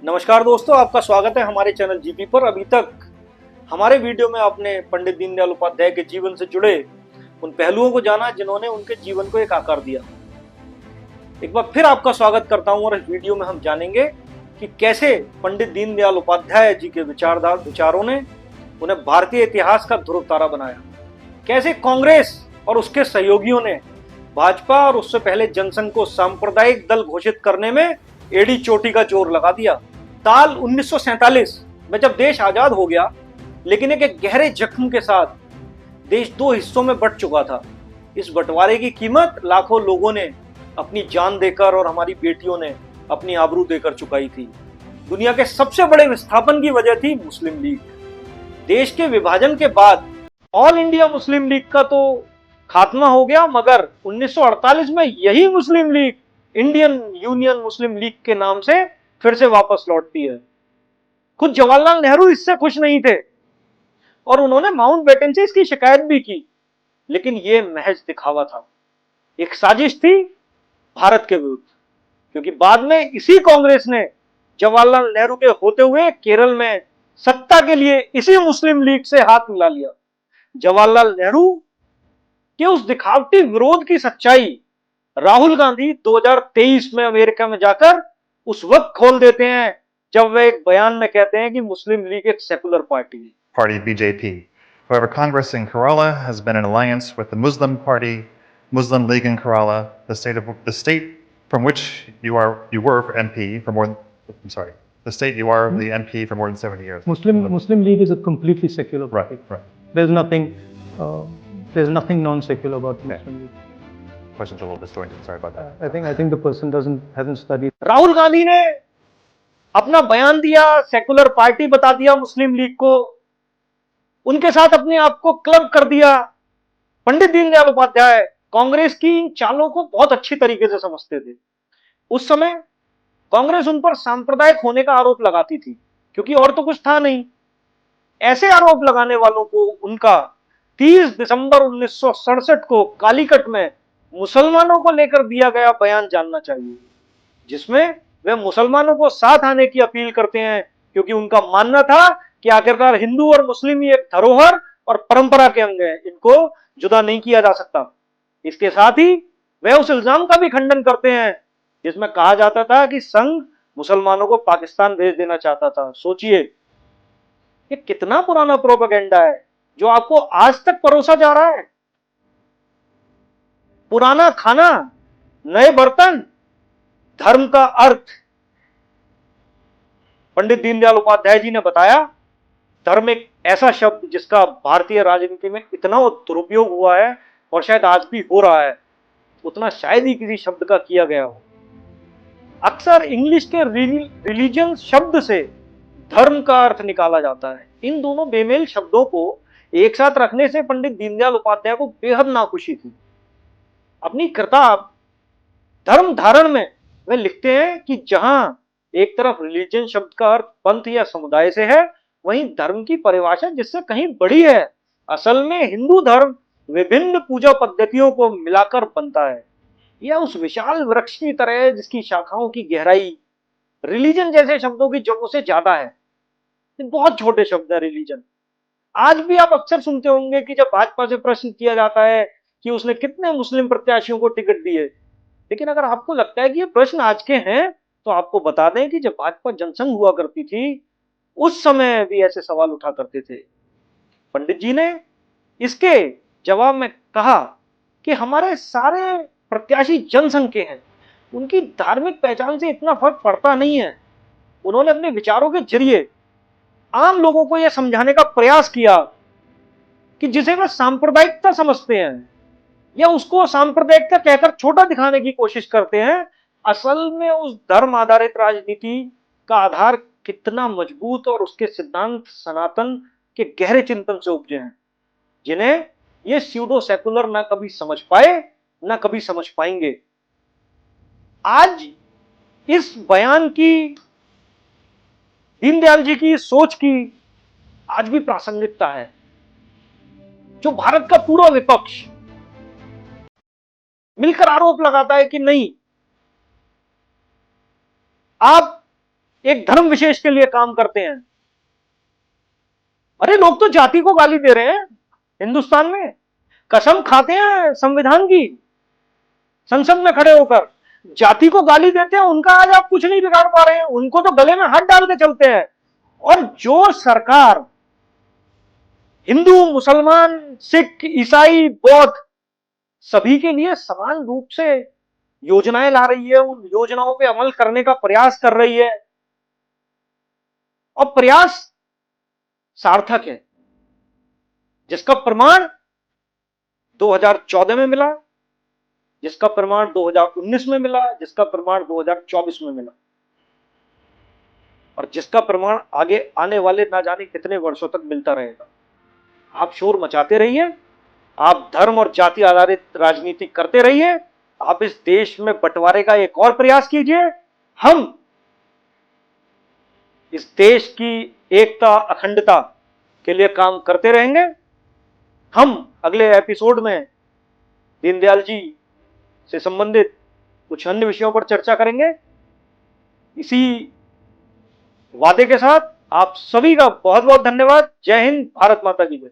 नमस्कार दोस्तों, आपका स्वागत है हमारे चैनल जीपी पर। अभी तक हमारे वीडियो में आपने पंडित दीनदयाल उपाध्याय के जीवन से जुड़े उन पहलुओं को जाना जिन्होंने उनके जीवन को एक आकार दिया। एक बार फिर आपका स्वागत करता हूं और इस वीडियो में हम जानेंगे कि कैसे पंडित दीनदयाल उपाध्याय जी के विचारों ने उन्हें भारतीय इतिहास का ध्रुव तारा बनाया, कैसे कांग्रेस और उसके सहयोगियों ने भाजपा और उससे पहले जनसंघ को सांप्रदायिक दल घोषित करने में एड़ी चोटी का जोर लगा दिया। साल 1947 में जब देश आजाद हो गया, लेकिन एक गहरे जख्म के साथ देश दो हिस्सों में बंट चुका था। इस बंटवारे की कीमत लाखों लोगों ने अपनी जान देकर और हमारी बेटियों ने अपनी आबरू देकर चुकाई थी। दुनिया के सबसे बड़े विस्थापन की वजह थी मुस्लिम लीग। देश के विभाजन के बाद ऑल इंडिया मुस्लिम लीग का तो खात्मा हो गया, मगर 1948 में यही मुस्लिम लीग इंडियन यूनियन मुस्लिम लीग के नाम से फिर से वापस लौटती है। खुद जवाहरलाल नेहरू इससे खुश नहीं थे और उन्होंने माउंटबेटन से इसकी शिकायत भी की, लेकिन यह महज दिखावा था, एक साजिश थी भारत के विरुद्ध। क्योंकि बाद में इसी कांग्रेस ने जवाहरलाल नेहरू के होते हुए केरल में सत्ता के लिए इसी मुस्लिम लीग से हाथ मिला लिया। जवाहरलाल नेहरू के उस दिखावटी विरोध की सच्चाई राहुल गांधी 2023 में अमेरिका में जाकर उस वक्त खोल देते हैं जब वे एक बयान में कहते हैं कि मुस्लिम लीग एक सेकुलर पार्टी है। Party BJP. However, Congress in Kerala has been in alliance with the Muslim Party, Muslim League in Kerala, the state from which you were MP for more than, I'm sorry, the state you are the MP for more than 70 years. Muslim League is a completely secular party. Right. There's nothing non-secular about Muslim League. Question's a little disjointed. Sorry about that. I think the person hasn't studied. Rahul Gandhi ने अपना बयान दिया, secular party बता दिया मुस्लिम league को, उनके साथ अपने आप को क्लब कर दिया। पंडित दीनदयाल उपाध्याय कांग्रेस की इन चालों को बहुत अच्छी तरीके से समझते थे। उस समय कांग्रेस उन पर सांप्रदायिक होने का आरोप लगाती थी, क्योंकि और तो कुछ था नहीं। ऐसे आरोप लगाने वालों को उनका 30 दिसंबर 1967 को कालीकट में मुसलमानों को लेकर दिया गया बयान जानना चाहिए, जिसमें वे मुसलमानों को साथ आने की अपील करते हैं, क्योंकि उनका मानना था कि आखिरकार हिंदू और मुस्लिम ही एक धरोहर और परंपरा के अंग हैं, इनको जुदा नहीं किया जा सकता। इसके साथ ही वे उस इल्जाम का भी खंडन करते हैं जिसमें कहा जाता था कि संघ मुसलमानों को पाकिस्तान भेज देना चाहता था। सोचिए, ये कितना पुराना प्रोपेगेंडा है जो आपको आज तक परोसा जा रहा है। पुराना खाना, नए बर्तन, धर्म का अर्थ। पंडित दीनदयाल उपाध्याय जी ने बताया, धर्म एक ऐसा शब्द जिसका भारतीय राजनीति में इतना दुरुपयोग हुआ है और शायद आज भी हो रहा है, उतना शायद ही किसी शब्द का किया गया हो। अक्सर इंग्लिश के रिलीजन शब्द से धर्म का अर्थ निकाला जाता है। इन दोनों बेमेल शब्दों को एक साथ रखने से पंडित दीनदयाल उपाध्याय को बेहद नाखुशी थी। अपनी किताब धर्म धारण में वे लिखते हैं कि जहां एक तरफ रिलीजन शब्द का अर्थ पंथ या समुदाय से है, वहीं धर्म की परिभाषा जिससे कहीं बड़ी है। असल में हिंदू धर्म विभिन्न पूजा पद्धतियों को मिलाकर बनता है। यह उस विशाल वृक्ष की तरह है जिसकी शाखाओं की गहराई रिलीजन जैसे शब्दों की जड़ों से ज्यादा है। बहुत छोटे शब्द है रिलीजन। आज भी आप अक्सर सुनते होंगे कि जब भाजपा से प्रश्न किया जाता है कि उसने कितने मुस्लिम प्रत्याशियों को टिकट दिए, लेकिन अगर आपको लगता है कि ये प्रश्न आज के हैं, तो आपको बता दें कि जब भाजपा जनसंघ हुआ करती थी, उस समय भी ऐसे सवाल उठा करते थे। पंडित जी ने इसके जवाब में कहा कि हमारे सारे प्रत्याशी जनसंघ के हैं, उनकी धार्मिक पहचान से इतना फर्क पड़ता नहीं है। उन्होंने अपने विचारों के जरिए आम लोगों को यह समझाने का प्रयास किया कि जिसे वे सांप्रदायिकता समझते हैं या उसको सांप्रदायिकता कहकर छोटा दिखाने की कोशिश करते हैं, असल में उस धर्म आधारित राजनीति का आधार कितना मजबूत और उसके सिद्धांत सनातन के गहरे चिंतन से उपजे हैं, जिन्हें ये स्यूडो सेकुलर ना कभी समझ पाए ना कभी समझ पाएंगे। आज इस बयान की, दीनदयाल जी की सोच की आज भी प्रासंगिकता है। जो भारत का पूरा विपक्ष मिलकर आरोप लगाता है कि नहीं, आप एक धर्म विशेष के लिए काम करते हैं। अरे लोग तो जाति को गाली दे रहे हैं हिंदुस्तान में, कसम खाते हैं संविधान की, संसद में खड़े होकर जाति को गाली देते हैं। उनका आज आप कुछ नहीं बिगाड़ पा रहे हैं, उनको तो गले में हाथ डाल के चलते हैं। और जो सरकार हिंदू, मुसलमान, सिख, ईसाई, बौद्ध सभी के लिए समान रूप से योजनाएं ला रही है, उन योजनाओं पे अमल करने का प्रयास कर रही है, और प्रयास सार्थक है, जिसका प्रमाण 2014 में मिला, जिसका प्रमाण 2019 में मिला, जिसका प्रमाण 2024 में मिला, और जिसका प्रमाण आगे आने वाले ना जाने कितने वर्षों तक मिलता रहेगा। आप शोर मचाते रहिए, आप धर्म और जाति आधारित राजनीति करते रहिए, आप इस देश में बंटवारे का एक और प्रयास कीजिए। हम इस देश की एकता, अखंडता के लिए काम करते रहेंगे। हम अगले एपिसोड में दीनदयाल जी से संबंधित कुछ अन्य विषयों पर चर्चा करेंगे। इसी वादे के साथ आप सभी का बहुत बहुत धन्यवाद। जय हिंद, भारत माता की जय।